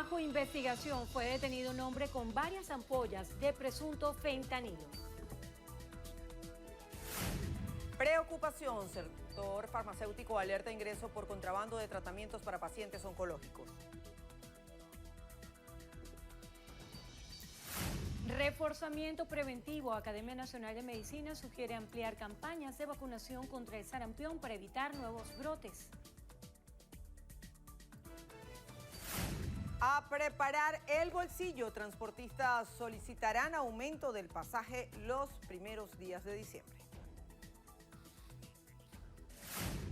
Bajo investigación fue detenido un hombre con varias ampollas de presunto fentanilo. Preocupación, sector farmacéutico alerta ingreso por contrabando de tratamientos para pacientes oncológicos. Reforzamiento preventivo. Academia Nacional de Medicina sugiere ampliar campañas de vacunación contra el sarampión para evitar nuevos brotes. A preparar el bolsillo, transportistas solicitarán aumento del pasaje los primeros días de diciembre.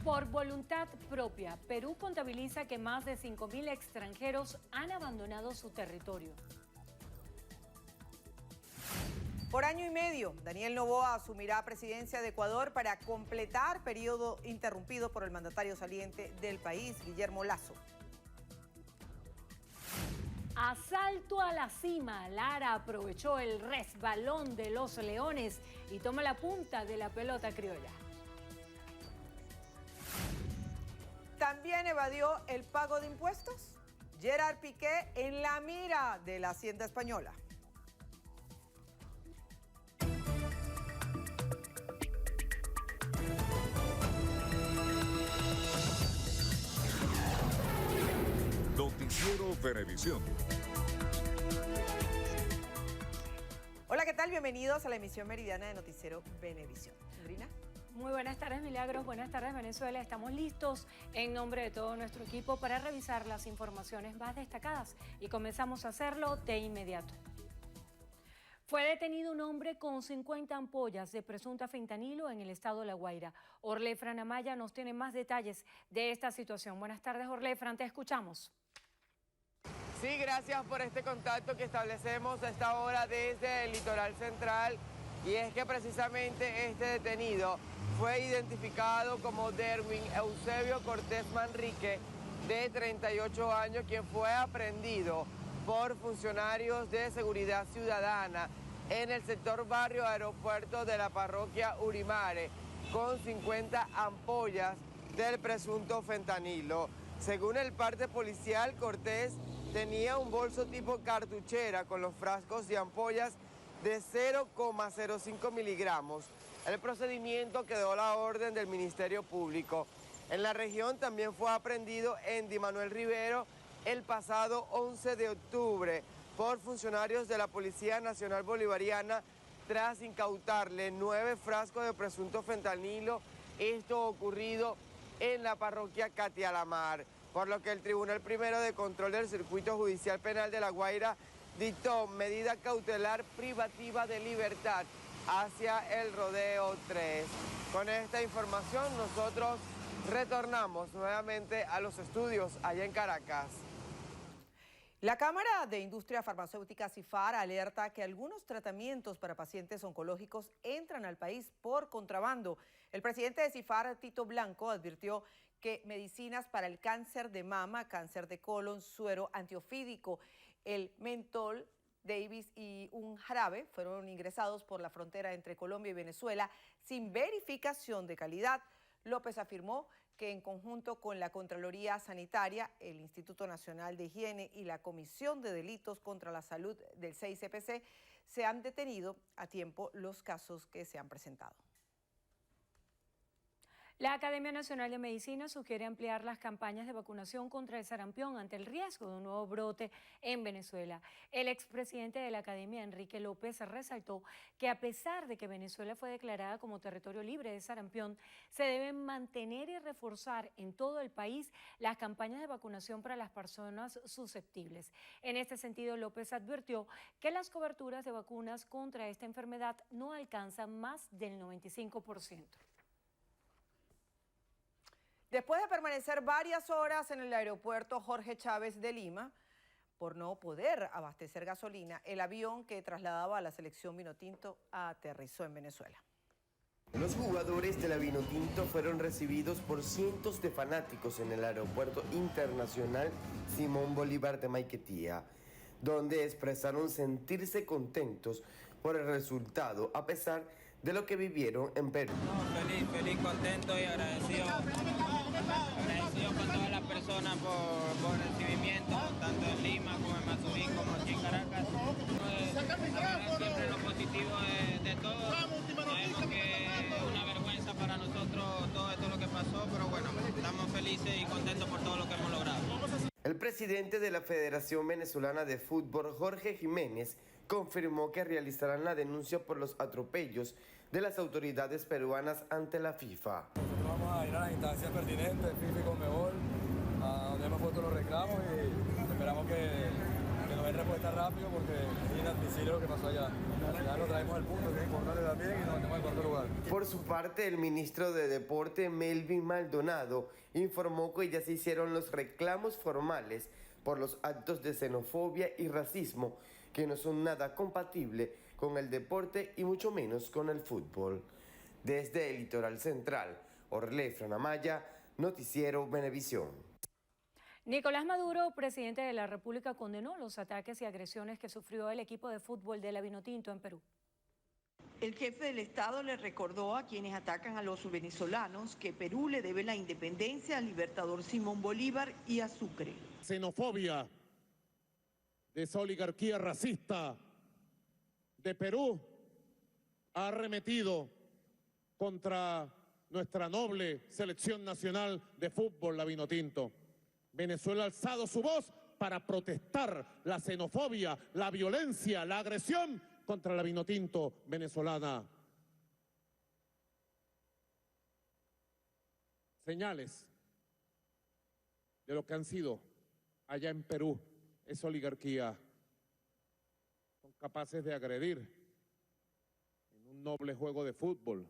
Por voluntad propia, Perú contabiliza que más de 5.000 extranjeros han abandonado su territorio. Por año y medio, Daniel Noboa asumirá presidencia de Ecuador para completar periodo interrumpido por el mandatario saliente del país, Guillermo Lasso. Asalto a la cima. Lara aprovechó el resbalón de los Leones y toma la punta de la pelota criolla. También evadió el pago de impuestos. Gerard Piqué en la mira de la Hacienda española. Noticiero Venevisión. Hola, ¿qué tal? Bienvenidos a la emisión meridiana de Noticiero Venevisión. Andrina. Muy buenas tardes, Milagros. Buenas tardes, Venezuela. Estamos listos en nombre de todo nuestro equipo para revisar las informaciones más destacadas y comenzamos a hacerlo de inmediato. Fue detenido un hombre con 50 ampollas de presunta fentanilo en el estado de La Guaira. Orlefran Amaya nos tiene más detalles de esta situación. Buenas tardes, Orlefran, te escuchamos. Sí, gracias por este contacto que establecemos a esta hora desde el litoral central. Y es que precisamente este detenido fue identificado como Derwin Eusebio Cortés Manrique, de 38 años, quien fue aprehendido por funcionarios de seguridad ciudadana en el sector barrio aeropuerto de la parroquia Urimare, con 50 ampollas del presunto fentanilo. Según el parte policial, Cortés tenía un bolso tipo cartuchera con los frascos de ampollas de 0,05 miligramos. El procedimiento quedó a la orden del Ministerio Público. En la región también fue aprehendido Andy Manuel Rivero el pasado 11 de octubre por funcionarios de la Policía Nacional Bolivariana tras incautarle 9 frascos de presunto fentanilo, esto ocurrido en la parroquia Catialamar, por lo que el Tribunal Primero de Control del Circuito Judicial Penal de La Guaira dictó medida cautelar privativa de libertad hacia el Rodeo 3. Con esta información nosotros retornamos nuevamente a los estudios allá en Caracas. La Cámara de Industria Farmacéutica CIFAR alerta que algunos tratamientos para pacientes oncológicos entran al país por contrabando. El presidente de CIFAR, Tito Blanco, advirtió que medicinas para el cáncer de mama, cáncer de colon, suero antiofídico, el mentol, Davis y un jarabe fueron ingresados por la frontera entre Colombia y Venezuela sin verificación de calidad. López afirmó que en conjunto con la Contraloría Sanitaria, el Instituto Nacional de Higiene y la Comisión de Delitos contra la Salud del CICPC se han detenido a tiempo los casos que se han presentado. La Academia Nacional de Medicina sugiere ampliar las campañas de vacunación contra el sarampión ante el riesgo de un nuevo brote en Venezuela. El expresidente de la Academia, Enrique López, resaltó que a pesar de que Venezuela fue declarada como territorio libre de sarampión, se deben mantener y reforzar en todo el país las campañas de vacunación para las personas susceptibles. En este sentido, López advirtió que las coberturas de vacunas contra esta enfermedad no alcanzan más del 95%. Después de permanecer varias horas en el aeropuerto Jorge Chávez de Lima, por no poder abastecer gasolina, el avión que trasladaba a la selección Vinotinto aterrizó en Venezuela. Los jugadores de la Vinotinto fueron recibidos por cientos de fanáticos en el aeropuerto internacional Simón Bolívar de Maiquetía, donde expresaron sentirse contentos por el resultado, a pesar de lo que vivieron en Perú. Feliz, contento y agradecido con todas las personas por el recibimiento, tanto en Lima como en Maturín, como aquí en Caracas. Hablar siempre lo positivo de todo. Sabemos que es una vergüenza para nosotros todo esto lo que pasó, pero bueno, estamos felices y contentos por todo lo que hemos logrado. El presidente de la Federación Venezolana de Fútbol, Jorge Jiménez, confirmó que realizarán la denuncia por los atropellos de las autoridades peruanas ante la FIFA. Nosotros vamos a ir a las instancias pertinentes, FIFA y Conmebol, a donde hemos puesto los reclamos y esperamos que nos den respuesta rápido porque es inadmisible lo que pasó allá. Ya lo traemos al punto, que es importante también, y nos metemos en cuarto lugar. Por su parte, el ministro de Deporte, Melvin Maldonado, informó que ya se hicieron los reclamos formales por los actos de xenofobia y racismo que no son nada compatibles con el deporte y mucho menos con el fútbol. Desde el Litoral Central, Orlé Franamaya, Noticiero Venevisión. Nicolás Maduro, presidente de la República, condenó los ataques y agresiones que sufrió el equipo de fútbol de la Vinotinto en Perú. El jefe del Estado le recordó a quienes atacan a los venezolanos que Perú le debe la independencia al libertador Simón Bolívar y a Sucre. Xenofobia de esa oligarquía racista de Perú ha arremetido contra nuestra noble selección nacional de fútbol, la Vinotinto. Venezuela ha alzado su voz para protestar la xenofobia, la violencia, la agresión contra la Vinotinto venezolana. Señales de lo que han sido allá en Perú esa oligarquía. Son capaces de agredir en un noble juego de fútbol,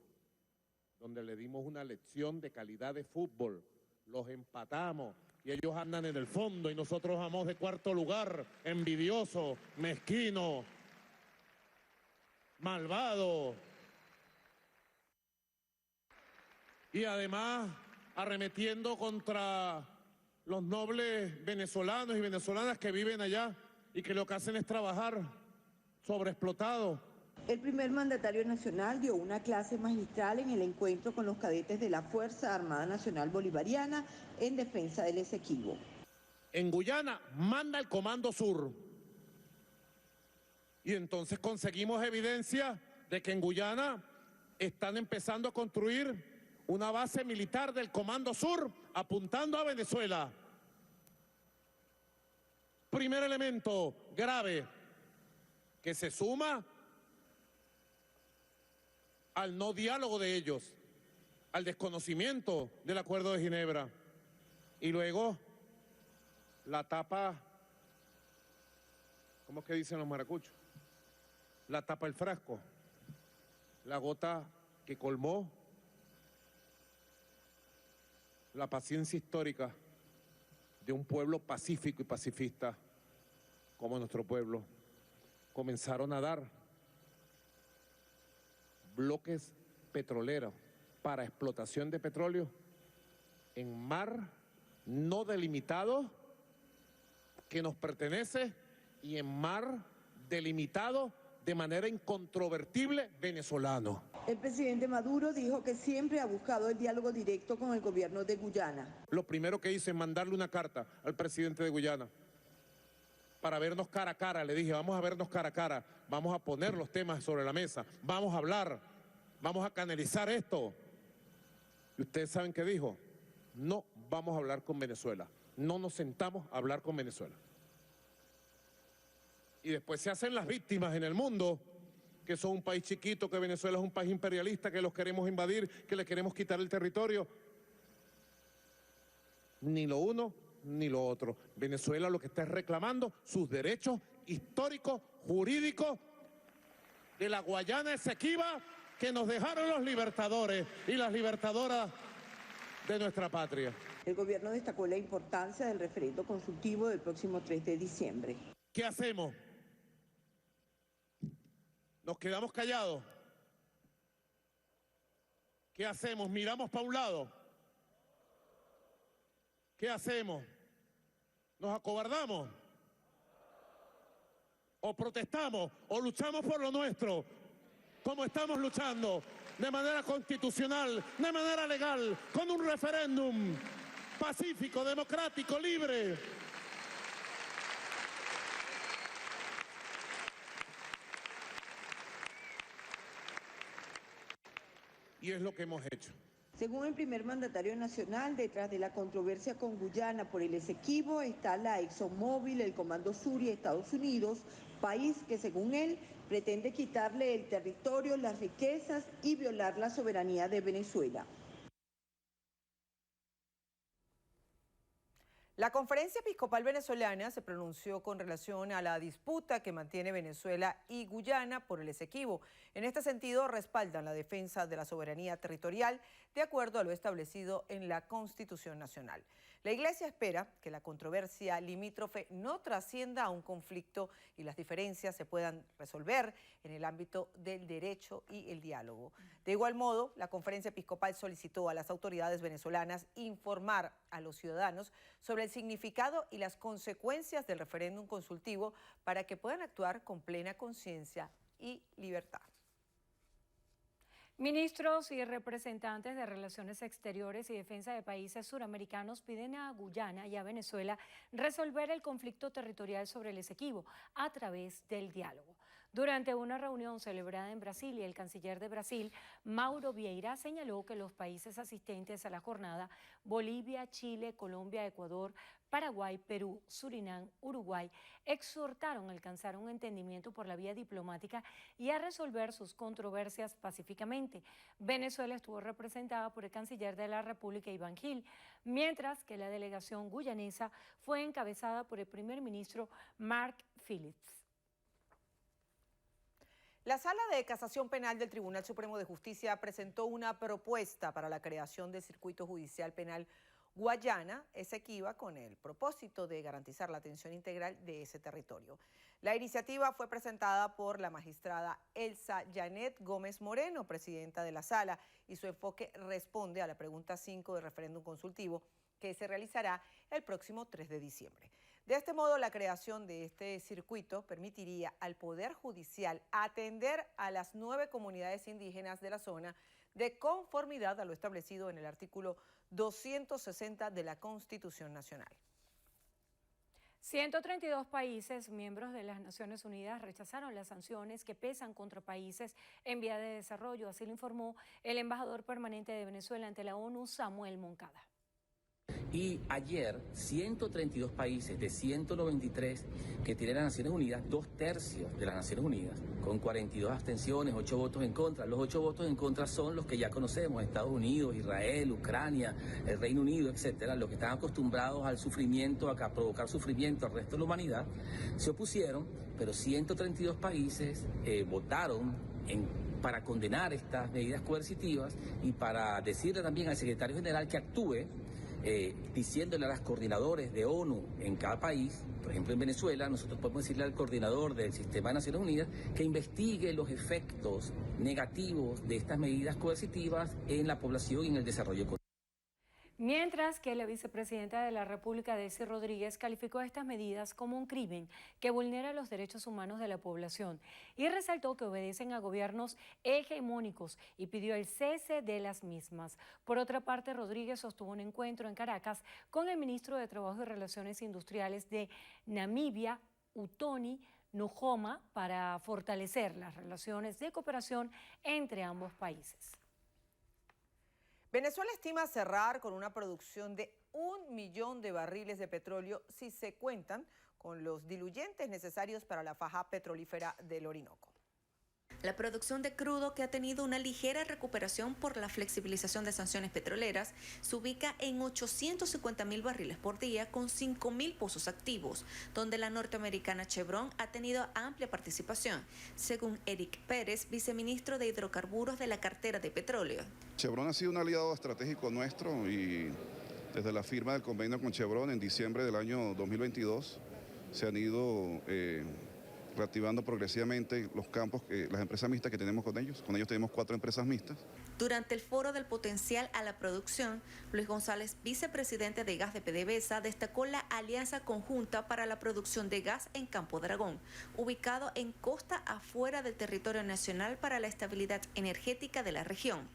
donde le dimos una lección de calidad de fútbol, los empatamos y ellos andan en el fondo y nosotros vamos de cuarto lugar, envidioso, mezquino, malvado. Y además arremetiendo contra los nobles venezolanos y venezolanas que viven allá y que lo que hacen es trabajar sobreexplotados. El primer mandatario nacional dio una clase magistral en el encuentro con los cadetes de la Fuerza Armada Nacional Bolivariana en defensa del Esequibo. En Guyana manda el Comando Sur. Y entonces conseguimos evidencia de que en Guyana están empezando a construir una base militar del Comando Sur apuntando a Venezuela. Primer elemento grave que se suma al no diálogo de ellos, al desconocimiento del Acuerdo de Ginebra. Y luego la tapa, ¿cómo es que dicen los maracuchos? La tapa del frasco, la gota que colmó la paciencia histórica de un pueblo pacífico y pacifista como nuestro pueblo. Comenzaron a dar bloques petroleros para explotación de petróleo en mar no delimitado que nos pertenece y en mar delimitado de manera incontrovertible venezolano. El presidente Maduro dijo que siempre ha buscado el diálogo directo con el gobierno de Guyana. Lo primero que hice es mandarle una carta al presidente de Guyana para vernos cara a cara. Le dije, vamos a vernos cara a cara, vamos a poner los temas sobre la mesa, vamos a hablar, vamos a canalizar esto. ¿Y ustedes saben qué dijo? No vamos a hablar con Venezuela, no nos sentamos a hablar con Venezuela. Y después se hacen las víctimas en el mundo, que son un país chiquito, que Venezuela es un país imperialista, que los queremos invadir, que le queremos quitar el territorio. Ni lo uno ni lo otro. Venezuela lo que está es reclamando sus derechos históricos, jurídicos de la Guayana Esequiba que nos dejaron los libertadores y las libertadoras de nuestra patria. El gobierno destacó la importancia del referendo consultivo del próximo 3 de diciembre. ¿Qué hacemos? ¿Nos quedamos callados? ¿Qué hacemos? ¿Miramos para un lado? ¿Qué hacemos? ¿Nos acobardamos? ¿O protestamos? ¿O luchamos por lo nuestro? ¿Cómo estamos luchando? de manera constitucional, de manera legal, con un referéndum pacífico, democrático, libre. Y es lo que hemos hecho. Según el primer mandatario nacional, detrás de la controversia con Guyana por el Esequibo está la ExxonMobil, el Comando Sur y Estados Unidos, país que según él pretende quitarle el territorio, las riquezas y violar la soberanía de Venezuela. La Conferencia Episcopal Venezolana se pronunció con relación a la disputa que mantiene Venezuela y Guyana por el Esequibo. En este sentido, respaldan la defensa de la soberanía territorial de acuerdo a lo establecido en la Constitución Nacional. La Iglesia espera que la controversia limítrofe no trascienda a un conflicto y las diferencias se puedan resolver en el ámbito del derecho y el diálogo. De igual modo, la Conferencia Episcopal solicitó a las autoridades venezolanas informar a los ciudadanos sobre el significado y las consecuencias del referéndum consultivo para que puedan actuar con plena conciencia y libertad. Ministros y representantes de Relaciones Exteriores y Defensa de países suramericanos piden a Guyana y a Venezuela resolver el conflicto territorial sobre el Esequibo a través del diálogo. Durante una reunión celebrada en Brasilia, el canciller de Brasil, Mauro Vieira, señaló que los países asistentes a la jornada, Bolivia, Chile, Colombia, Ecuador, Paraguay, Perú, Surinam, Uruguay, exhortaron a alcanzar un entendimiento por la vía diplomática y a resolver sus controversias pacíficamente. Venezuela estuvo representada por el canciller de la República, Iván Gil, mientras que la delegación guyanesa fue encabezada por el primer ministro Mark Phillips. La Sala de Casación Penal del Tribunal Supremo de Justicia presentó una propuesta para la creación del Circuito Judicial Penal Guayana Esequiba con el propósito de garantizar la atención integral de ese territorio. La iniciativa fue presentada por la magistrada Elsa Janet Gómez Moreno, presidenta de la Sala, y su enfoque responde a la pregunta 5 del referéndum consultivo que se realizará el próximo 3 de diciembre. De este modo, la creación de este circuito permitiría al Poder Judicial atender a las 9 comunidades indígenas de la zona de conformidad a lo establecido en el artículo 260 de la Constitución Nacional. 132 países miembros de las Naciones Unidas rechazaron las sanciones que pesan contra países en vía de desarrollo, así lo informó el embajador permanente de Venezuela ante la ONU, Samuel Moncada. Y ayer, 132 países de 193 que tienen las Naciones Unidas, 2/3 de las Naciones Unidas, con 42 abstenciones, 8 votos en contra. Los 8 votos en contra son los que ya conocemos: Estados Unidos, Israel, Ucrania, el Reino Unido, etcétera, los que están acostumbrados al sufrimiento, a provocar sufrimiento al resto de la humanidad, se opusieron, pero 132 países votaron para condenar estas medidas coercitivas y para decirle también al secretario general que actúe, diciéndole a los coordinadores de ONU en cada país. Por ejemplo, en Venezuela, nosotros podemos decirle al coordinador del Sistema de Naciones Unidas que investigue los efectos negativos de estas medidas coercitivas en la población y en el desarrollo económico. Mientras que la vicepresidenta de la República, Delcy Rodríguez, calificó estas medidas como un crimen que vulnera los derechos humanos de la población y resaltó que obedecen a gobiernos hegemónicos y pidió el cese de las mismas. Por otra parte, Rodríguez sostuvo un encuentro en Caracas con el ministro de Trabajo y Relaciones Industriales de Namibia, Utoni Nuhoma, para fortalecer las relaciones de cooperación entre ambos países. Venezuela estima cerrar con una producción de 1 millón de barriles de petróleo si se cuentan con los diluyentes necesarios para la faja petrolífera del Orinoco. La producción de crudo, que ha tenido una ligera recuperación por la flexibilización de sanciones petroleras, se ubica en 850.000 barriles por día con 5.000 pozos activos, donde la norteamericana Chevron ha tenido amplia participación, según Eric Pérez, viceministro de Hidrocarburos de la cartera de petróleo. Chevron ha sido un aliado estratégico nuestro y desde la firma del convenio con Chevron en diciembre del año 2022 se han ido reactivando progresivamente los campos, las empresas mixtas que tenemos con ellos. Con ellos tenemos 4 empresas mixtas. Durante el foro del potencial a la producción, Luis González, vicepresidente de Gas de PDVSA, destacó la alianza conjunta para la producción de gas en Campo Dragón, ubicado en costa afuera del territorio nacional para la estabilidad energética de la región.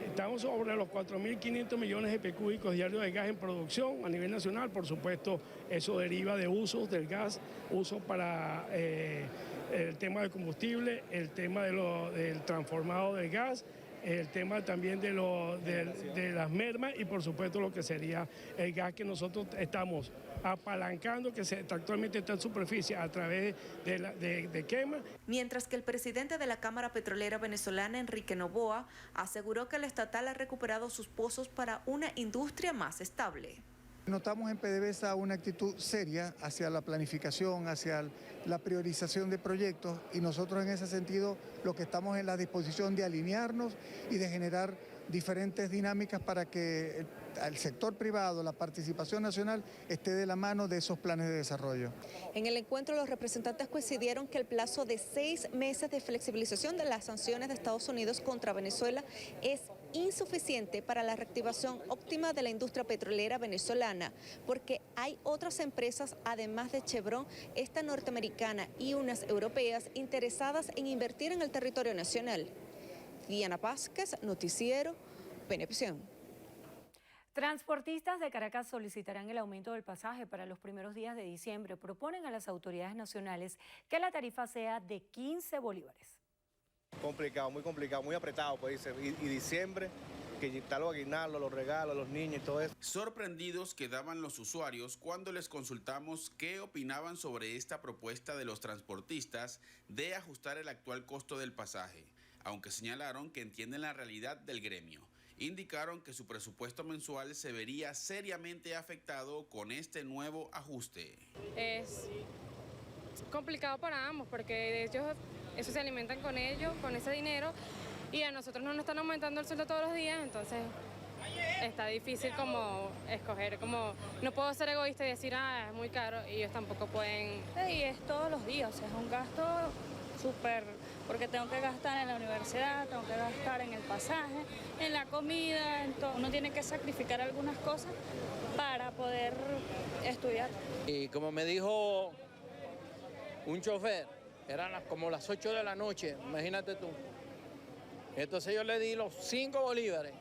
Estamos sobre los 4.500 millones de pies cúbicos diarios de gas en producción a nivel nacional. Por supuesto, eso deriva de usos del gas, uso para el tema del combustible, el tema del transformado del gas, el tema también de las mermas y por supuesto lo que sería el gas que nosotros estamos apalancando, que actualmente está en superficie a través de quema. Mientras que el presidente de la Cámara Petrolera Venezolana, Enrique Noboa, aseguró que la estatal ha recuperado sus pozos para una industria más estable. Notamos en PDVSA una actitud seria hacia la planificación, hacia la priorización de proyectos y nosotros en ese sentido lo que estamos en la disposición de alinearnos y de generar diferentes dinámicas para que el sector privado, la participación nacional, esté de la mano de esos planes de desarrollo. En el encuentro, los representantes coincidieron que el plazo de 6 meses de flexibilización de las sanciones de Estados Unidos contra Venezuela es insuficiente para la reactivación óptima de la industria petrolera venezolana, porque hay otras empresas, además de Chevron, esta norteamericana y unas europeas, interesadas en invertir en el territorio nacional. Diana Vázquez, Noticiero Venevisión. Transportistas de Caracas solicitarán el aumento del pasaje para los primeros días de diciembre. Proponen a las autoridades nacionales que la tarifa sea de 15 bolívares. Complicado, muy apretado, pues dice. Y diciembre, que está los aguinaldos, los regalos, los niños y todo eso. Sorprendidos quedaban los usuarios cuando les consultamos qué opinaban sobre esta propuesta de los transportistas de ajustar el actual costo del pasaje, aunque señalaron que entienden la realidad del gremio. Indicaron que su presupuesto mensual se vería seriamente afectado con este nuevo ajuste. Es complicado para ambos porque ellos se alimentan con ellos, con ese dinero, y a nosotros no nos están aumentando el sueldo todos los días, entonces está difícil como escoger, como no puedo ser egoísta y decir, es muy caro, y ellos tampoco pueden. Y es todos los días, o sea, es un gasto súper, porque tengo que gastar en la universidad, tengo que gastar en el pasaje, en la comida, en todo. Uno tiene que sacrificar algunas cosas para poder estudiar. Y como me dijo un chofer, eran como las 8 de la noche, imagínate tú. Entonces yo le di los 5 bolívares.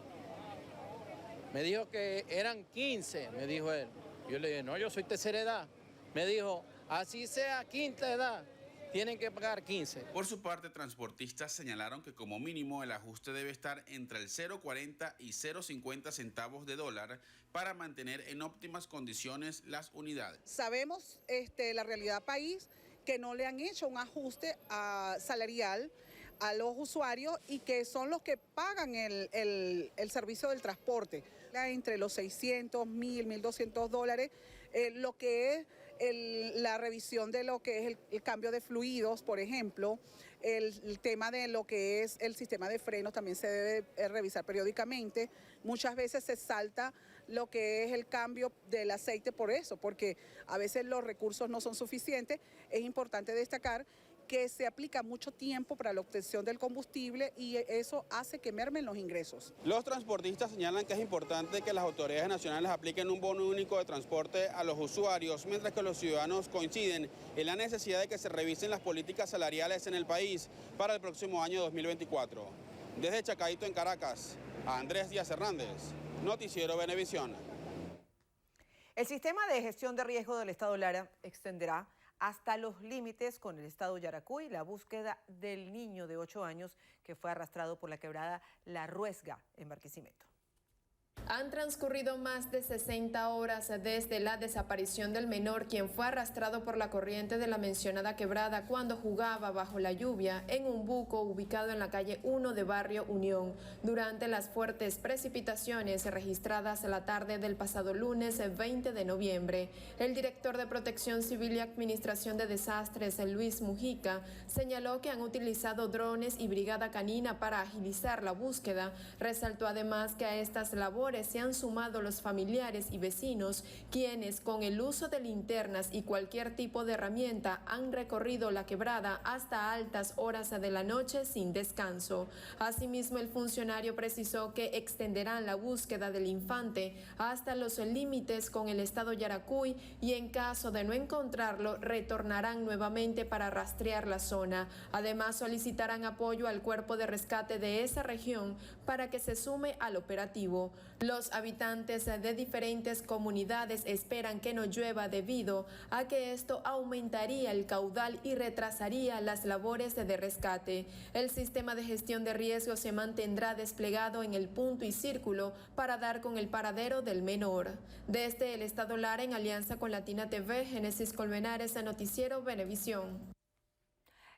Me dijo que eran 15, me dijo él. Yo le dije, no, yo soy tercera edad. Me dijo, así sea quinta edad, tienen que pagar 15. Por su parte, transportistas señalaron que como mínimo el ajuste debe estar entre el 0,40 y 0,50 centavos de dólar para mantener en óptimas condiciones las unidades. Sabemos la realidad país, que no le han hecho un ajuste salarial a los usuarios y que son los que pagan el servicio del transporte. Entre los 600, 1.000, 1.200 dólares, lo que es la revisión de lo que es el cambio de fluidos, por ejemplo, el tema de lo que es el sistema de frenos también se debe revisar periódicamente. Muchas veces se salta lo que es el cambio del aceite por eso, porque a veces los recursos no son suficientes. Es importante destacar que se aplica mucho tiempo para la obtención del combustible y eso hace que mermen los ingresos. Los transportistas señalan que es importante que las autoridades nacionales apliquen un bono único de transporte a los usuarios, mientras que los ciudadanos coinciden en la necesidad de que se revisen las políticas salariales en el país para el próximo año 2024. Desde Chacaito, en Caracas, a Andrés Díaz Hernández, Noticiero Venevisión. El sistema de gestión de riesgo del Estado Lara extenderá hasta los límites con el Estado Yaracuy la búsqueda del niño de 8 años que fue arrastrado por la quebrada La Ruesga en Barquisimeto. Han transcurrido más de 60 horas desde la desaparición del menor, quien fue arrastrado por la corriente de la mencionada quebrada cuando jugaba bajo la lluvia en un buco ubicado en la calle 1 de Barrio Unión, durante las fuertes precipitaciones registradas la tarde del pasado lunes 20 de noviembre. El director de Protección Civil y Administración de Desastres, Luis Mujica, señaló que han utilizado drones y brigada canina para agilizar la búsqueda. Resaltó además que a estas labores labores se han sumado los familiares y vecinos, quienes con el uso de linternas y cualquier tipo de herramienta han recorrido la quebrada hasta altas horas de la noche sin descanso. Asimismo, el funcionario precisó que extenderán la búsqueda del infante hasta los límites con el estado Yaracuy y en caso de no encontrarlo, retornarán nuevamente para rastrear la zona. Además, solicitarán apoyo al cuerpo de rescate de esa región para que se sume al operativo. Los habitantes de diferentes comunidades esperan que no llueva debido a que esto aumentaría el caudal y retrasaría las labores de rescate. El sistema de gestión de riesgos se mantendrá desplegado en el punto y círculo para dar con el paradero del menor. Desde el estado Lara, en alianza con Latina TV, Génesis Colmenares, de Noticiero Venevisión.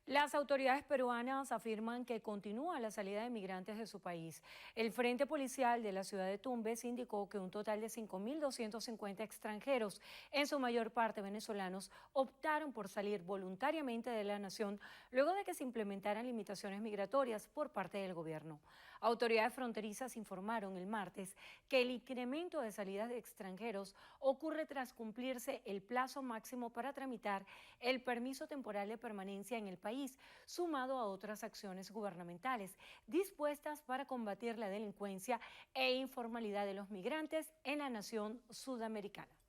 Las autoridades peruanas afirman que continúa la salida de migrantes de su país. El Frente Policial de la ciudad de Tumbes indicó que un total de 5.250 extranjeros, en su mayor parte venezolanos, optaron por salir voluntariamente de la nación luego de que se implementaran limitaciones migratorias por parte del gobierno. Autoridades fronterizas informaron el martes que el incremento de salidas de extranjeros ocurre tras cumplirse el plazo máximo para tramitar el permiso temporal de permanencia en el país, sumado a otras acciones gubernamentales dispuestas para combatir la delincuencia e informalidad de los migrantes en la nación sudamericana.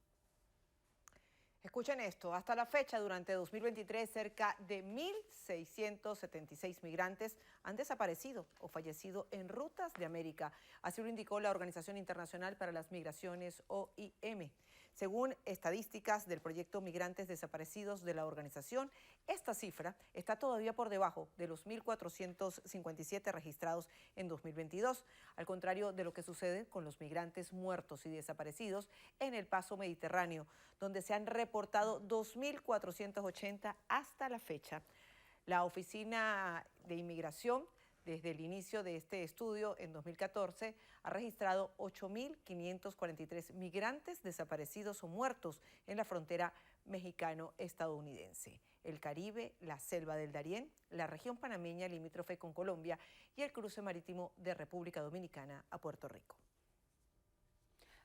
Escuchen esto, hasta la fecha, durante 2023, cerca de 1.676 migrantes han desaparecido o fallecido en rutas de América. Así lo indicó la Organización Internacional para las Migraciones, OIM. Según estadísticas del proyecto Migrantes Desaparecidos de la organización, esta cifra está todavía por debajo de los 1.457 registrados en 2022, al contrario de lo que sucede con los migrantes muertos y desaparecidos en el paso mediterráneo, donde se han reportado 2.480 hasta la fecha. La Oficina de Inmigración, desde el inicio de este estudio en 2014, ha registrado 8.543 migrantes desaparecidos o muertos en la frontera mexicano-estadounidense, el Caribe, la selva del Darién, la región panameña limítrofe con Colombia y el cruce marítimo de República Dominicana a Puerto Rico.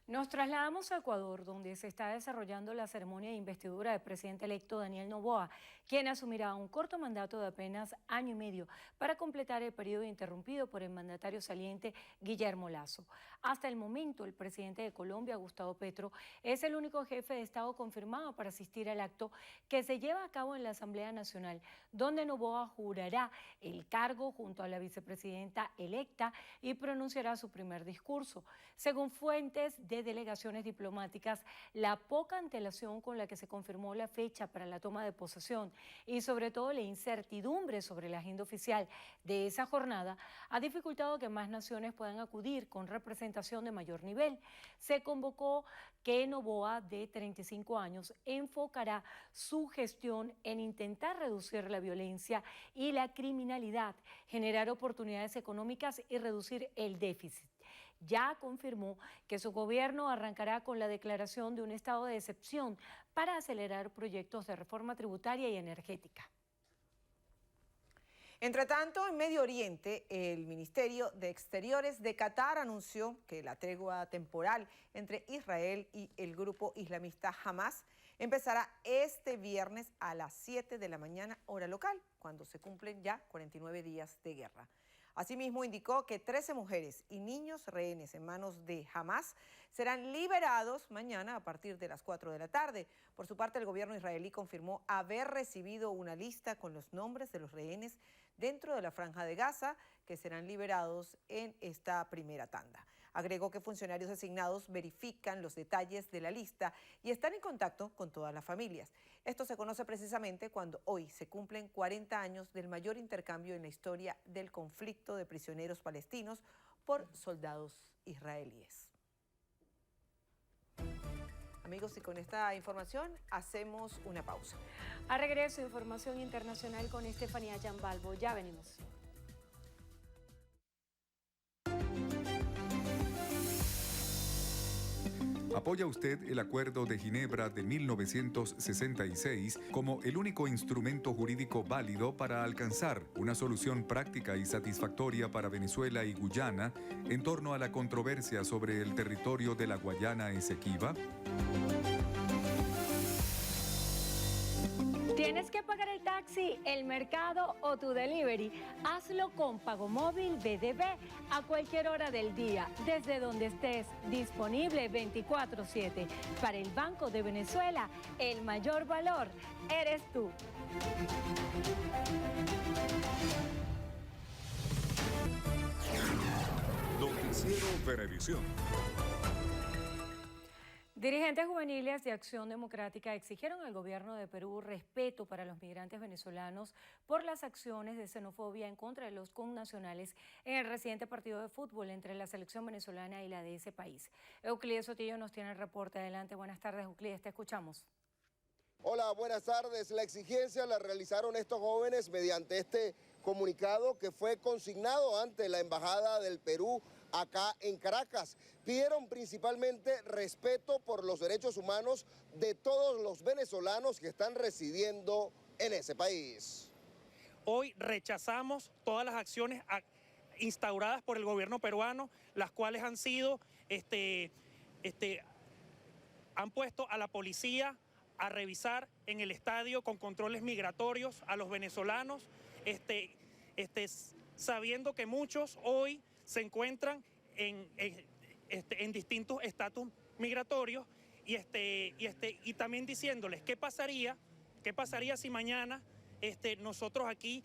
Nos trasladamos a Ecuador, donde se está desarrollando la ceremonia de investidura del presidente electo Daniel Noboa, quien asumirá un corto mandato de apenas año y medio para completar el periodo interrumpido por el mandatario saliente Guillermo Lasso. Hasta el momento, el presidente de Colombia, Gustavo Petro, es el único jefe de Estado confirmado para asistir al acto que se lleva a cabo en la Asamblea Nacional, donde Noboa jurará el cargo junto a la vicepresidenta electa y pronunciará su primer discurso. Según fuentes de delegaciones diplomáticas, la poca antelación con la que se confirmó la fecha para la toma de posesión y sobre todo la incertidumbre sobre la agenda oficial de esa jornada ha dificultado que más naciones puedan acudir con representación de mayor nivel. Se convocó que Noboa, de 35 años, enfocará su gestión en intentar reducir la violencia y la criminalidad, generar oportunidades económicas y reducir el déficit. Ya confirmó que su gobierno arrancará con la declaración de un estado de excepción para acelerar proyectos de reforma tributaria y energética. Entre tanto, en Medio Oriente, el Ministerio de Exteriores de Qatar anunció que la tregua temporal entre Israel y el grupo islamista Hamas empezará este viernes a las 7 de la mañana, hora local, cuando se cumplen ya 49 días de guerra. Asimismo, indicó que 13 mujeres y niños rehenes en manos de Hamas serán liberados mañana a partir de las 4 de la tarde. Por su parte, el gobierno israelí confirmó haber recibido una lista con los nombres de los rehenes dentro de la Franja de Gaza que serán liberados en esta primera tanda. Agregó que funcionarios designados verifican los detalles de la lista y están en contacto con todas las familias. Esto se conoce precisamente cuando hoy se cumplen 40 años del mayor intercambio en la historia del conflicto de prisioneros palestinos por soldados israelíes. Amigos, y con esta información hacemos una pausa. A regreso, información internacional con Estefanía Yambalbo. Ya venimos. ¿Apoya usted el Acuerdo de Ginebra de 1966 como el único instrumento jurídico válido para alcanzar una solución práctica y satisfactoria para Venezuela y Guyana en torno a la controversia sobre el territorio de la Guayana Esequiba? ¿Tienes que pagar el taxi, el mercado o tu delivery? Hazlo con Pagomóvil BDB a cualquier hora del día, desde donde estés, disponible 24/7. Para el Banco de Venezuela, el mayor valor eres tú. Noticiero Venevisión. Dirigentes juveniles de Acción Democrática exigieron al gobierno de Perú respeto para los migrantes venezolanos por las acciones de xenofobia en contra de los connacionales en el reciente partido de fútbol entre la selección venezolana y la de ese país. Euclides Sotillo nos tiene el reporte. Adelante, buenas tardes, Euclides, te escuchamos. Hola, buenas tardes. La exigencia la realizaron estos jóvenes mediante este comunicado que fue consignado ante la Embajada del Perú acá en Caracas. Pidieron principalmente respeto por los derechos humanos de todos los venezolanos que están residiendo en ese país. Hoy rechazamos todas las acciones instauradas por el gobierno peruano, las cuales han sido, han puesto a la policía a revisar en el estadio con controles migratorios a los venezolanos, sabiendo que muchos hoy se encuentran en distintos estatus migratorios y también diciéndoles qué pasaría si mañana nosotros aquí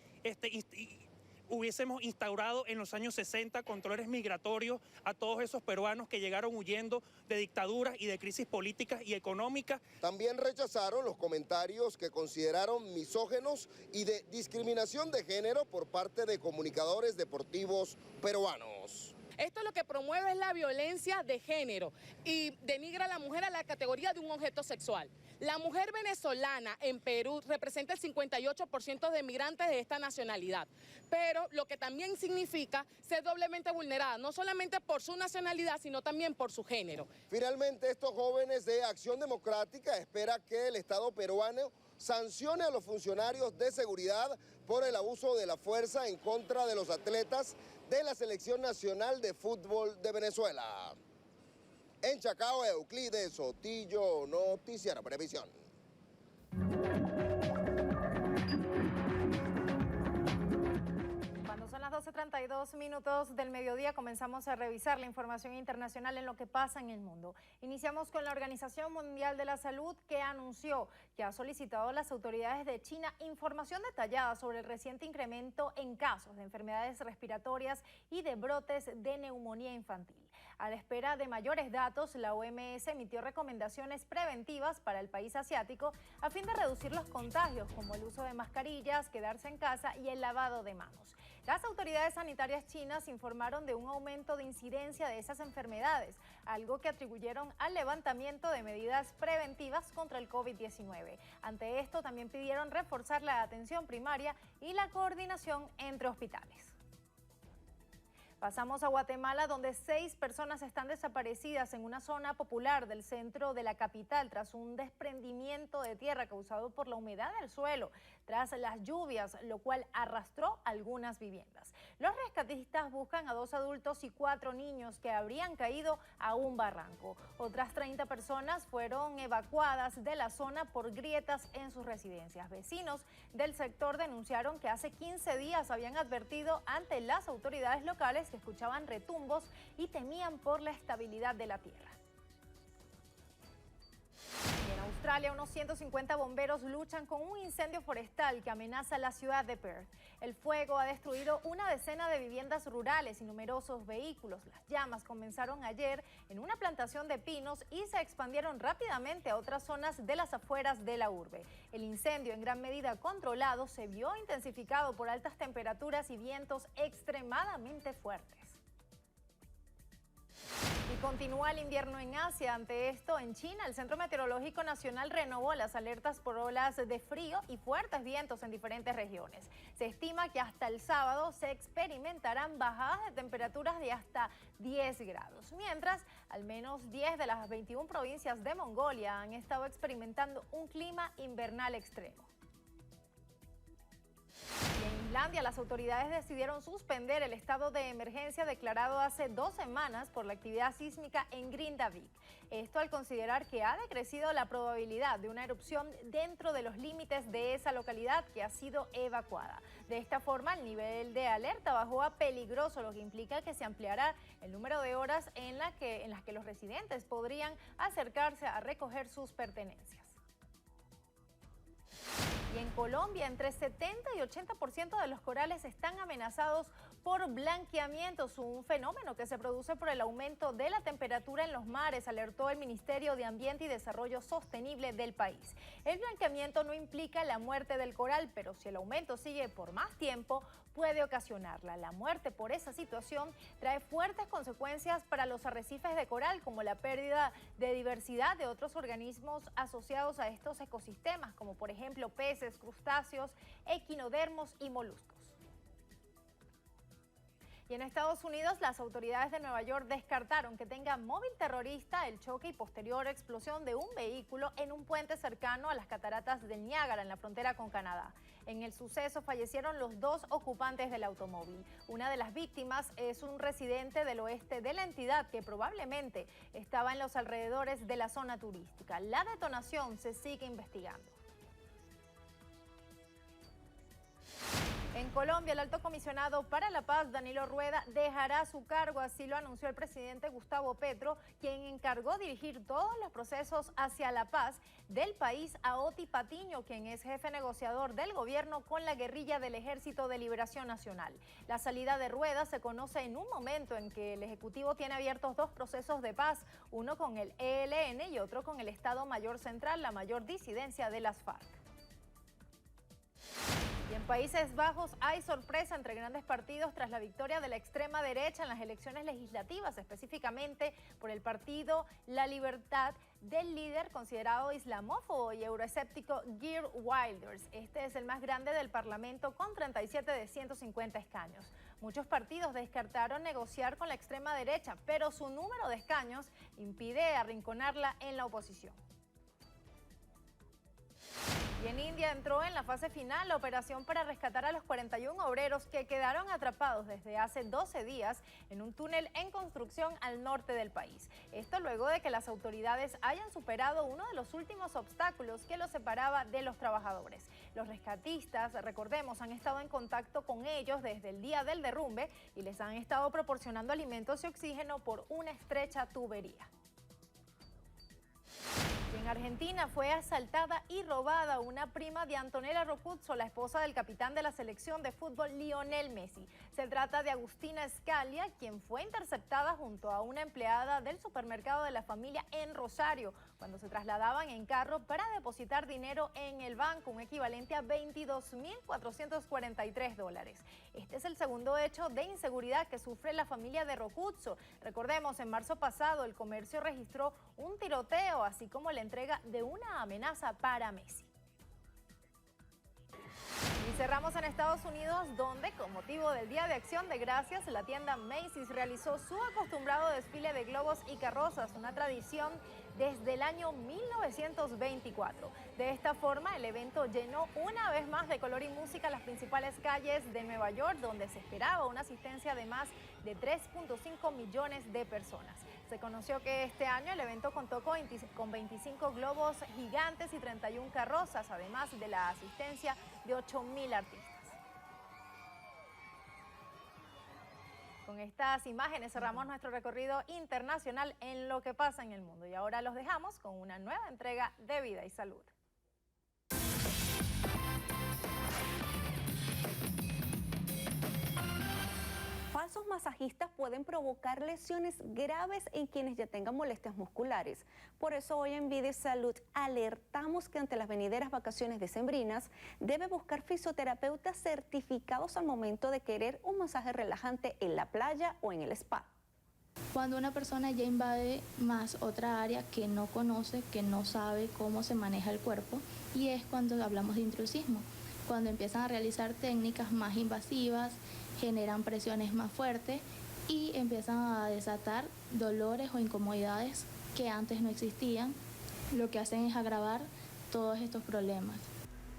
hubiésemos instaurado en los años 60 controles migratorios a todos esos peruanos que llegaron huyendo de dictaduras y de crisis políticas y económicas. También rechazaron los comentarios que consideraron misógenos y de discriminación de género por parte de comunicadores deportivos peruanos. Esto lo que promueve es la violencia de género y denigra a la mujer a la categoría de un objeto sexual. La mujer venezolana en Perú representa el 58% de migrantes de esta nacionalidad, pero lo que también significa ser doblemente vulnerada, no solamente por su nacionalidad, sino también por su género. Finalmente, estos jóvenes de Acción Democrática esperan que el Estado peruano sancione a los funcionarios de seguridad por el abuso de la fuerza en contra de los atletas de la Selección Nacional de Fútbol de Venezuela. En Chacao, Euclides Sotillo, Noticiero Venevisión. Cuando son las 12:32 del mediodía, comenzamos a revisar la información internacional en lo que pasa en el mundo. Iniciamos con la Organización Mundial de la Salud, que anunció que ha solicitado a las autoridades de China información detallada sobre el reciente incremento en casos de enfermedades respiratorias y de brotes de neumonía infantil. A la espera de mayores datos, la OMS emitió recomendaciones preventivas para el país asiático a fin de reducir los contagios, como el uso de mascarillas, quedarse en casa y el lavado de manos. Las autoridades sanitarias chinas informaron de un aumento de incidencia de esas enfermedades, algo que atribuyeron al levantamiento de medidas preventivas contra el COVID-19. Ante esto, también pidieron reforzar la atención primaria y la coordinación entre hospitales. Pasamos a Guatemala, donde 6 personas están desaparecidas en una zona popular del centro de la capital tras un desprendimiento de tierra causado por la humedad del suelo tras las lluvias, lo cual arrastró algunas viviendas. Los rescatistas buscan a 2 adultos y 4 niños que habrían caído a un barranco. Otras 30 personas fueron evacuadas de la zona por grietas en sus residencias. Vecinos del sector denunciaron que hace 15 días habían advertido ante las autoridades locales que escuchaban retumbos y temían por la estabilidad de la tierra. En Australia, unos 150 bomberos luchan con un incendio forestal que amenaza la ciudad de Perth. El fuego ha destruido una decena de viviendas rurales y numerosos vehículos. Las llamas comenzaron ayer en una plantación de pinos y se expandieron rápidamente a otras zonas de las afueras de la urbe. El incendio, en gran medida controlado, se vio intensificado por altas temperaturas y vientos extremadamente fuertes. Y continúa el invierno en Asia. Ante esto, en China, el Centro Meteorológico Nacional renovó las alertas por olas de frío y fuertes vientos en diferentes regiones. Se estima que hasta el sábado se experimentarán bajadas de temperaturas de hasta 10 grados, mientras al menos 10 de las 21 provincias de Mongolia han estado experimentando un clima invernal extremo. Y en Islandia, las autoridades decidieron suspender el estado de emergencia declarado hace 2 semanas por la actividad sísmica en Grindavik. Esto al considerar que ha decrecido la probabilidad de una erupción dentro de los límites de esa localidad que ha sido evacuada. De esta forma, el nivel de alerta bajó a peligroso, lo que implica que se ampliará el número de horas en las que los residentes podrían acercarse a recoger sus pertenencias. Y en Colombia, entre 70 y 80% de los corales están amenazados por blanqueamientos, un fenómeno que se produce por el aumento de la temperatura en los mares, alertó el Ministerio de Ambiente y Desarrollo Sostenible del país. El blanqueamiento no implica la muerte del coral, pero si el aumento sigue por más tiempo, puede ocasionarla. La muerte por esa situación trae fuertes consecuencias para los arrecifes de coral, como la pérdida de diversidad de otros organismos asociados a estos ecosistemas, como por ejemplo peces, crustáceos, equinodermos y moluscos. Y en Estados Unidos, las autoridades de Nueva York descartaron que tenga móvil terrorista el choque y posterior explosión de un vehículo en un puente cercano a las cataratas del Niágara, en la frontera con Canadá. En el suceso fallecieron los 2 ocupantes del automóvil. Una de las víctimas es un residente del oeste de la entidad que probablemente estaba en los alrededores de la zona turística. La detonación se sigue investigando. En Colombia, el alto comisionado para la paz, Danilo Rueda, dejará su cargo, así lo anunció el presidente Gustavo Petro, quien encargó dirigir todos los procesos hacia la paz del país a Oti Patiño, quien es jefe negociador del gobierno con la guerrilla del Ejército de Liberación Nacional. La salida de Rueda se conoce en un momento en que el Ejecutivo tiene abiertos 2 procesos de paz, uno con el ELN y otro con el Estado Mayor Central, la mayor disidencia de las FARC. Y en Países Bajos hay sorpresa entre grandes partidos tras la victoria de la extrema derecha en las elecciones legislativas, específicamente por el partido La Libertad del líder considerado islamófobo y euroescéptico Geert Wilders. Este es el más grande del Parlamento con 37 de 150 escaños. Muchos partidos descartaron negociar con la extrema derecha, pero su número de escaños impide arrinconarla en la oposición. Y en India entró en la fase final la operación para rescatar a los 41 obreros que quedaron atrapados desde hace 12 días en un túnel en construcción al norte del país. Esto luego de que las autoridades hayan superado uno de los últimos obstáculos que los separaba de los trabajadores. Los rescatistas, recordemos, han estado en contacto con ellos desde el día del derrumbe y les han estado proporcionando alimentos y oxígeno por una estrecha tubería. En Argentina fue asaltada y robada una prima de Antonella Roccuzzo, la esposa del capitán de la selección de fútbol Lionel Messi. Se trata de Agustina Scalia, quien fue interceptada junto a una empleada del supermercado de la familia en Rosario, cuando se trasladaban en carro para depositar dinero en el banco, un equivalente a $22.443. Este es el segundo hecho de inseguridad que sufre la familia de Roccuzzo. Recordemos, en marzo pasado el comercio registró un tiroteo, así como la entrega de una amenaza para Messi. Y cerramos en Estados Unidos, donde con motivo del Día de Acción de Gracias, la tienda Macy's realizó su acostumbrado desfile de globos y carrozas, una tradición desde el año 1924. De esta forma, el evento llenó una vez más de color y música las principales calles de Nueva York, donde se esperaba una asistencia de más de 3.5 millones de personas. Se conoció que este año el evento contó con 25 globos gigantes y 31 carrozas, además de la asistencia de 8.000 artistas. Con estas imágenes cerramos nuestro recorrido internacional en lo que pasa en el mundo. Y ahora los dejamos con una nueva entrega de Vida y Salud. Falsos masajistas pueden provocar lesiones graves en quienes ya tengan molestias musculares. Por eso hoy en Vida y Salud alertamos que ante las venideras vacaciones decembrinas debe buscar fisioterapeutas certificados al momento de querer un masaje relajante en la playa o en el spa. Cuando una persona ya invade más otra área que no conoce, que no sabe cómo se maneja el cuerpo, y es cuando hablamos de intrusismo, cuando empiezan a realizar técnicas más invasivas, generan presiones más fuertes y empiezan a desatar dolores o incomodidades que antes no existían, lo que hacen es agravar todos estos problemas.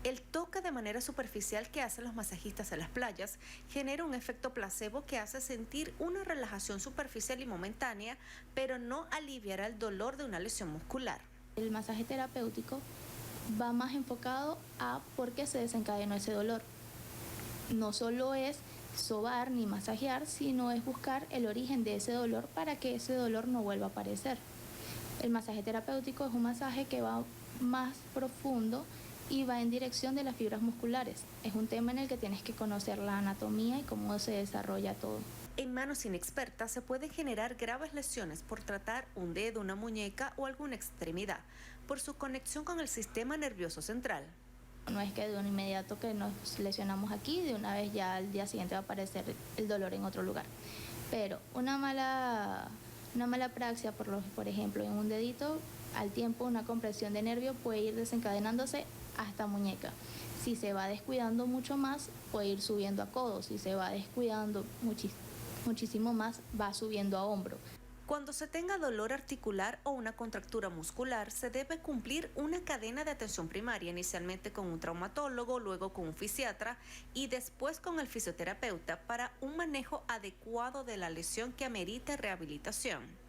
El toque de manera superficial que hacen los masajistas en las playas genera un efecto placebo que hace sentir una relajación superficial y momentánea, pero no aliviará el dolor de una lesión muscular. El masaje terapéutico va más enfocado a por qué se desencadenó ese dolor. No solo es sobar ni masajear, sino es buscar el origen de ese dolor para que ese dolor no vuelva a aparecer. El masaje terapéutico es un masaje que va más profundo y va en dirección de las fibras musculares. Es un tema en el que tienes que conocer la anatomía y cómo se desarrolla todo. En manos inexpertas se pueden generar graves lesiones por tratar un dedo, una muñeca o alguna extremidad, por su conexión con el sistema nervioso central. No es que de un inmediato que nos lesionamos aquí, de una vez ya al día siguiente va a aparecer el dolor en otro lugar. Pero una mala praxia, por ejemplo, en un dedito, al tiempo una compresión de nervio puede ir desencadenándose hasta muñeca. Si se va descuidando mucho más, puede ir subiendo a codo. Si se va descuidando muchísimo más, va subiendo a hombro. Cuando se tenga dolor articular o una contractura muscular, se debe cumplir una cadena de atención primaria, inicialmente con un traumatólogo, luego con un fisiatra y después con el fisioterapeuta para un manejo adecuado de la lesión que amerite rehabilitación.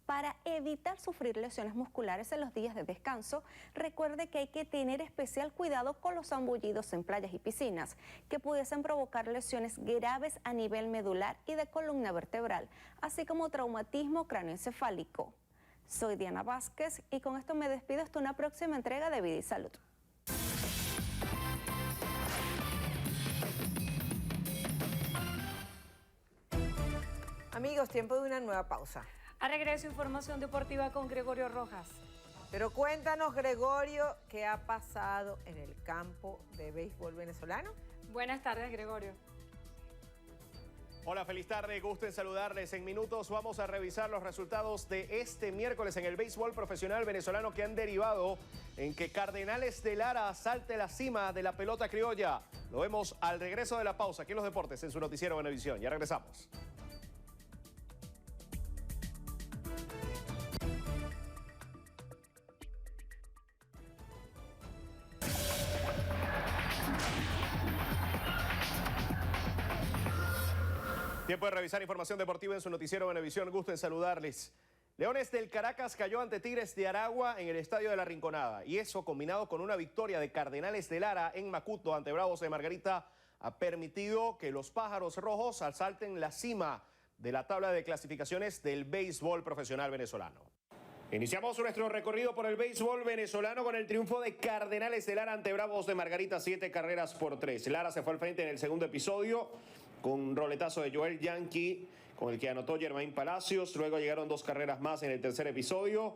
Para evitar sufrir lesiones musculares en los días de descanso, recuerde que hay que tener especial cuidado con los zambullidos en playas y piscinas, que pudiesen provocar lesiones graves a nivel medular y de columna vertebral, así como traumatismo cráneoencefálico. Soy Diana Vázquez y con esto me despido hasta una próxima entrega de Vida y Salud. Amigos, tiempo de una nueva pausa. A regreso, información deportiva con Gregorio Rojas. Pero cuéntanos, Gregorio, ¿qué ha pasado en el campo de béisbol venezolano? Buenas tardes, Gregorio. Hola, feliz tarde, gusto en saludarles. En minutos vamos a revisar los resultados de este miércoles en el béisbol profesional venezolano que han derivado en que Cardenales de Lara salte la cima de la pelota criolla. Lo vemos al regreso de la pausa aquí en Los Deportes, en su noticiero Venevisión. Ya regresamos. Tiempo de revisar información deportiva en su noticiero Venevisión. Gusto en saludarles. Leones del Caracas cayó ante Tigres de Aragua en el Estadio de la Rinconada. Y eso, combinado con una victoria de Cardenales de Lara en Macuto ante Bravos de Margarita, ha permitido que los Pájaros Rojos asalten la cima de la tabla de clasificaciones del béisbol profesional venezolano. Iniciamos nuestro recorrido por el béisbol venezolano con el triunfo de Cardenales de Lara ante Bravos de Margarita, 7-3. Lara se fue al frente en el segundo episodio con un roletazo de Joel Yankee, con el que anotó Germain Palacios. Luego llegaron 2 carreras más en el tercer episodio.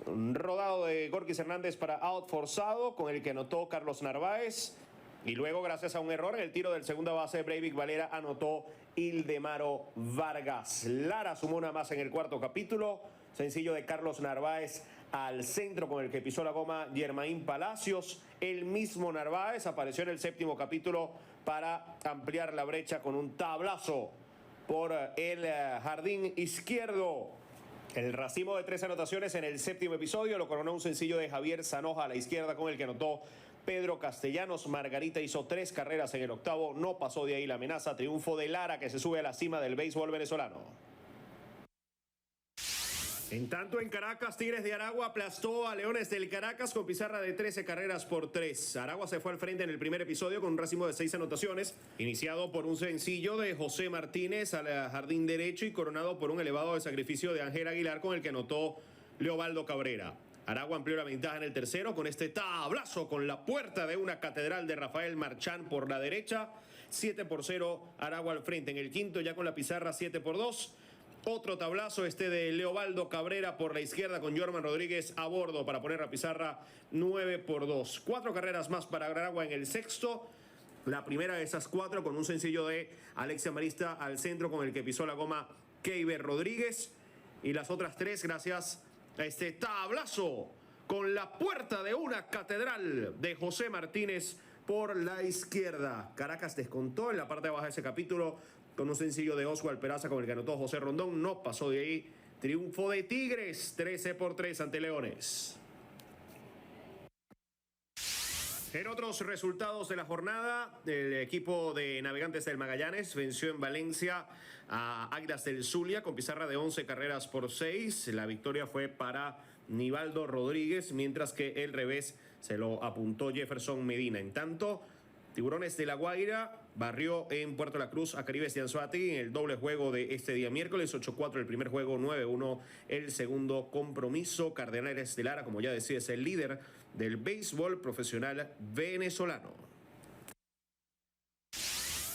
Un rodado de Gorkis Hernández para out forzado, con el que anotó Carlos Narváez. Y luego, gracias a un error en el tiro del segunda base, Breivik Valera anotó Ildemaro Vargas. Lara sumó una más en el cuarto capítulo. Sencillo de Carlos Narváez al centro, con el que pisó la goma Germain Palacios. El mismo Narváez apareció en el séptimo capítulo para ampliar la brecha con un tablazo por el jardín izquierdo. El racimo de 3 anotaciones en el séptimo episodio lo coronó un sencillo de Javier Zanoja a la izquierda, con el que anotó Pedro Castellanos. Margarita hizo 3 carreras en el octavo, no pasó de ahí la amenaza. Triunfo de Lara, que se sube a la cima del béisbol venezolano. En tanto, en Caracas, Tigres de Aragua aplastó a Leones del Caracas con pizarra de 13-3. Aragua se fue al frente en el primer episodio con un racimo de 6 anotaciones, iniciado por un sencillo de José Martínez al jardín derecho y coronado por un elevado de sacrificio de Ángel Aguilar, con el que anotó Leobaldo Cabrera. Aragua amplió la ventaja en el tercero con este tablazo con la puerta de una catedral de Rafael Marchán por la derecha. 7-0, Aragua al frente. En el quinto, ya con la pizarra 7-2. Otro tablazo de Leobaldo Cabrera por la izquierda, con Jorman Rodríguez a bordo para poner la pizarra 9-2. 4 carreras más para Aragua en el sexto. La primera de esas 4 con un sencillo de Alexia Marista al centro, con el que pisó la goma Keiber Rodríguez, y las otras 3 gracias a este tablazo con la puerta de una catedral de José Martínez por la izquierda. Caracas descontó en la parte baja de ese capítulo con un sencillo de Oswald Peraza con el que anotó José Rondón. No pasó de ahí. Triunfo de Tigres, 13-3 ante Leones. En otros resultados de la jornada, el equipo de Navegantes del Magallanes venció en Valencia a Águilas del Zulia con pizarra de 11 carreras por 6. La victoria fue para Nivaldo Rodríguez, mientras que el revés se lo apuntó Jefferson Medina. En tanto, Tiburones de La Guaira barrió en Puerto La Cruz a Caribes de Anzoátegui en el doble juego de este día miércoles, 8-4 el primer juego, 9-1 el segundo compromiso. Cardenales de Lara, como ya decía, es el líder del béisbol profesional venezolano.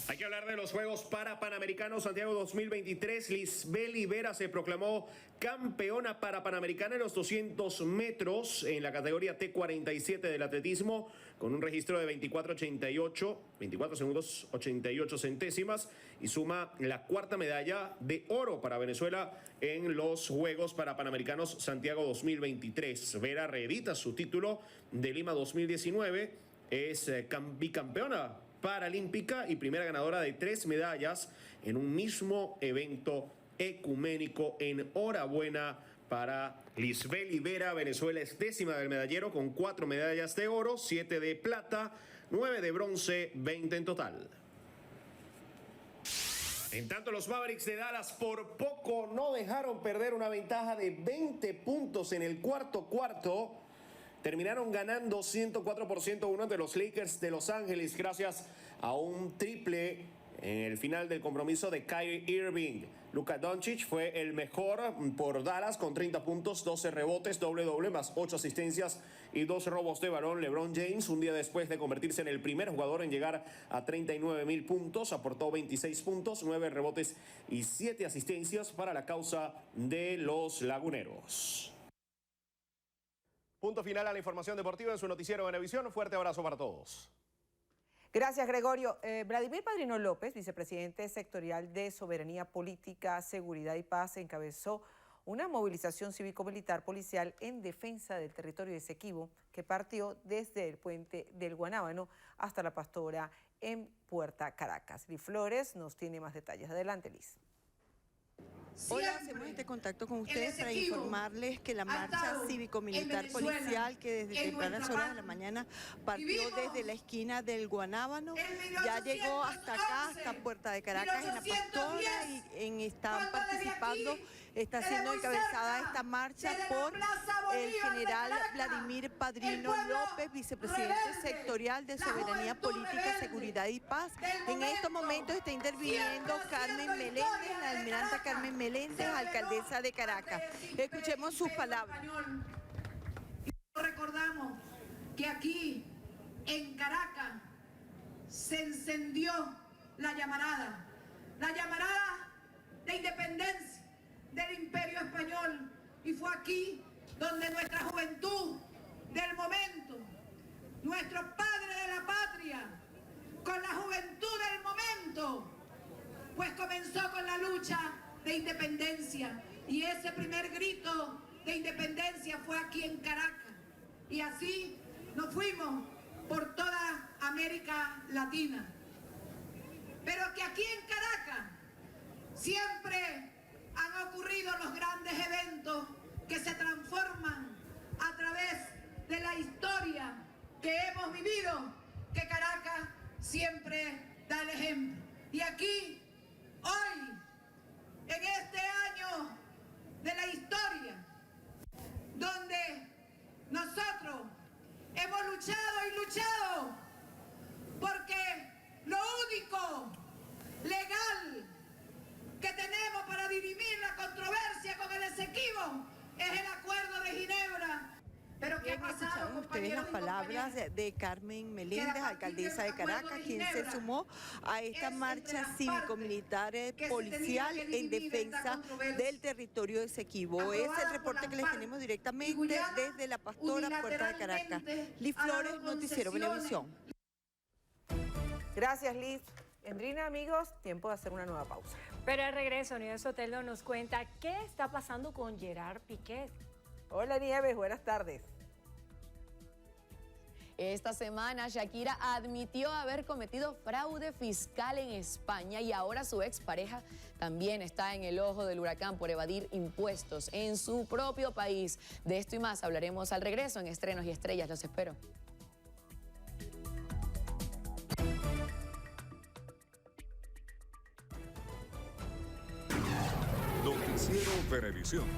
Hay que hablar de los Juegos para Panamericanos Santiago 2023. Lisbeli Vera se proclamó campeona para Panamericana en los 200 metros en la categoría T47 del atletismo con un registro de 24 segundos 88 centésimas y suma la cuarta medalla de oro para Venezuela en los Juegos para Panamericanos Santiago 2023. Vera reedita su título de Lima 2019, es bicampeona paralímpica y primera ganadora de 3 medallas en un mismo evento ecuménico. Enhorabuena para Lisbeli Vera. Venezuela es 10ª del medallero con 4 medallas de oro, 7 de plata, 9 de bronce, 20 en total. En tanto, los Mavericks de Dallas por poco no dejaron perder una ventaja de 20 puntos en el cuarto. Terminaron ganando 104% ante los Lakers de Los Ángeles gracias a un triple en el final del compromiso de Kyrie Irving. Luka Doncic fue el mejor por Dallas con 30 puntos, 12 rebotes, doble más 8 asistencias y 2 robos de balón. LeBron James, un día después de convertirse en el primer jugador en llegar a 39,000 puntos, aportó 26 puntos, 9 rebotes y 7 asistencias para la causa de los laguneros. Punto final a la información deportiva en su noticiero Venevisión. Fuerte abrazo para todos. Gracias, Gregorio. Vladimir Padrino López, vicepresidente sectorial de Soberanía Política, Seguridad y Paz, encabezó una movilización cívico-militar policial en defensa del territorio de Esequibo que partió desde el puente del Guanábano hasta La Pastora en Puerta Caracas. Liz Flores nos tiene más detalles. Adelante, Liz. Hola, hacemos este contacto con ustedes para informarles que la marcha cívico-militar policial que desde tempranas horas de la mañana partió desde la esquina del Guanábano, ya llegó hasta acá, hasta Puerta de Caracas en La Pastora y están participando, está siendo encabezada esta marcha por el general Vladimir Padrino López, vicepresidente sectorial de Soberanía Política, Seguridad y Paz. En estos momentos está interviniendo Carmen Meléndez, la almiranta Carmen Meléndez, alcaldesa de Caracas. Escuchemos sus palabras. Recordamos que aquí en Caracas se encendió la llamarada de independencia del Imperio Español, y fue aquí donde nuestra juventud del momento, nuestros padres de la patria, con la juventud del momento, pues comenzó con la lucha de independencia, y ese primer grito de independencia fue aquí en Caracas, y así nos fuimos por toda América Latina. Pero que aquí en Caracas siempre han ocurrido los grandes eventos que se transforman a través de la historia que hemos vivido, que Caracas siempre da el ejemplo. Y aquí, hoy, en este año de la historia, donde nosotros hemos luchado porque lo único legal que tenemos para dirimir la controversia con el Esequibo es el Acuerdo de Ginebra. Pero ¿qué ha pasado, escucharon ustedes las palabras de Carmen Meléndez, alcaldesa de Caracas, quien se sumó a esta marcha cívico-militar policial en defensa del territorio de Esequibo. Es el reporte que les tenemos directamente desde La Pastora, Puerta de Caracas. Liz Flores, Noticiero Venevisión. Gracias, Liz. Endrina, amigos, tiempo de hacer una nueva pausa. Pero al regreso, Nieves Sotelo nos cuenta qué está pasando con Gerard Piqué. Hola Nieves, buenas tardes. Esta semana Shakira admitió haber cometido fraude fiscal en España y ahora su expareja también está en el ojo del huracán por evadir impuestos en su propio país. De esto y más hablaremos al regreso en Estrenos y Estrellas. Los espero. Noticiero Venevisión.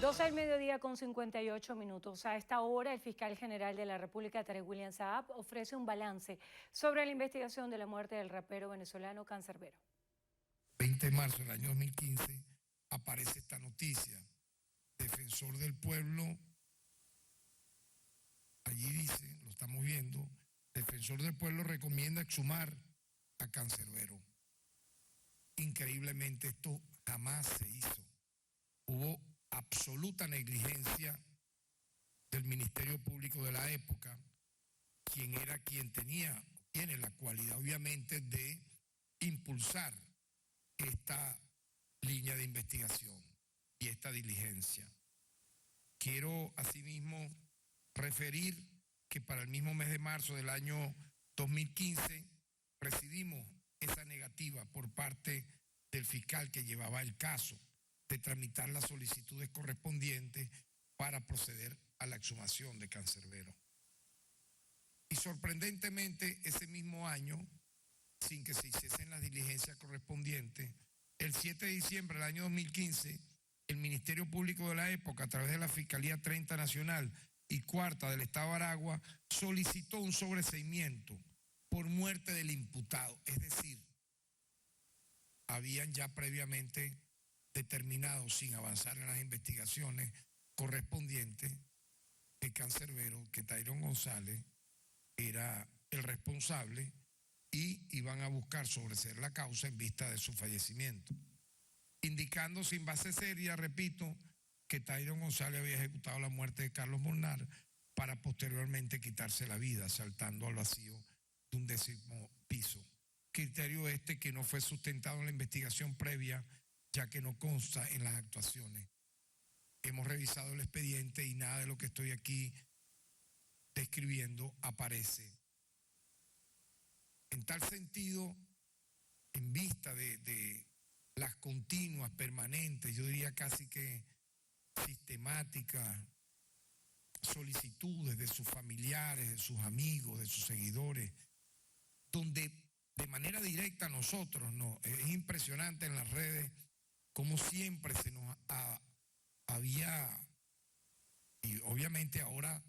12 del mediodía con 58 minutos. A esta hora, el fiscal general de la República, Tarek William Saab, ofrece un balance sobre la investigación de la muerte del rapero venezolano Canserbero. 20 de marzo del año 2015 aparece esta noticia. Defensor del pueblo, allí dice, lo estamos viendo, Defensor del pueblo recomienda exhumar a Canserbero. Increíblemente esto jamás se hizo. Hubo absoluta negligencia del Ministerio Público de la época, quien tiene la cualidad obviamente de impulsar esta línea de investigación y esta diligencia. Quiero asimismo referir que para el mismo mes de marzo del año 2015 recibimos esa negativa por parte del fiscal que llevaba el caso de tramitar las solicitudes correspondientes para proceder a la exhumación de Canserbero. Y sorprendentemente, ese mismo año, sin que se hiciesen las diligencias correspondientes, el 7 de diciembre del año 2015, el Ministerio Público de la época, a través de la Fiscalía 30 Nacional y Cuarta del Estado de Aragua, solicitó un sobreseimiento por muerte del imputado. Es decir, habían ya previamente determinado, sin avanzar en las investigaciones correspondientes, que Canserbero, que Tyrone González era el responsable y iban a buscar sobreseer la causa en vista de su fallecimiento, indicando sin base seria, repito, que Tyrone González había ejecutado la muerte de Carlos Molnar para posteriormente quitarse la vida saltando al vacío de un 10º piso. Criterio este que no fue sustentado en la investigación previa, ya que no consta en las actuaciones. Hemos revisado el expediente y nada de lo que estoy aquí describiendo aparece. En tal sentido, en vista de las continuas, permanentes, yo diría casi que sistemáticas solicitudes de sus familiares, de sus amigos, de sus seguidores, donde de manera directa a nosotros, es impresionante en las redes como siempre se nos había, y obviamente ahora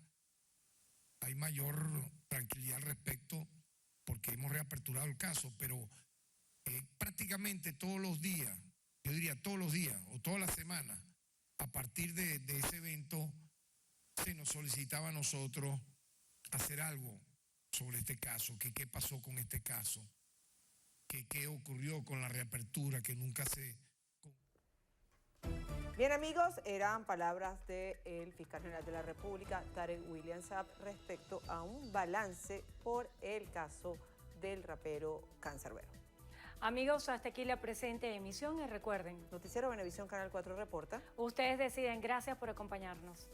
hay mayor tranquilidad al respecto porque hemos reaperturado el caso, pero prácticamente todos los días, yo diría todos los días o todas las semanas, a partir de ese evento se nos solicitaba a nosotros hacer algo sobre este caso, que qué pasó con este caso, que qué ocurrió con la reapertura, que nunca se... Bien amigos, eran palabras del fiscal general de la República, Tarek William Saab, respecto a un balance por el caso del rapero Canserbero. Amigos, hasta aquí la presente emisión y recuerden. Noticiero Venevisión Canal 4 reporta. Ustedes deciden. Gracias por acompañarnos.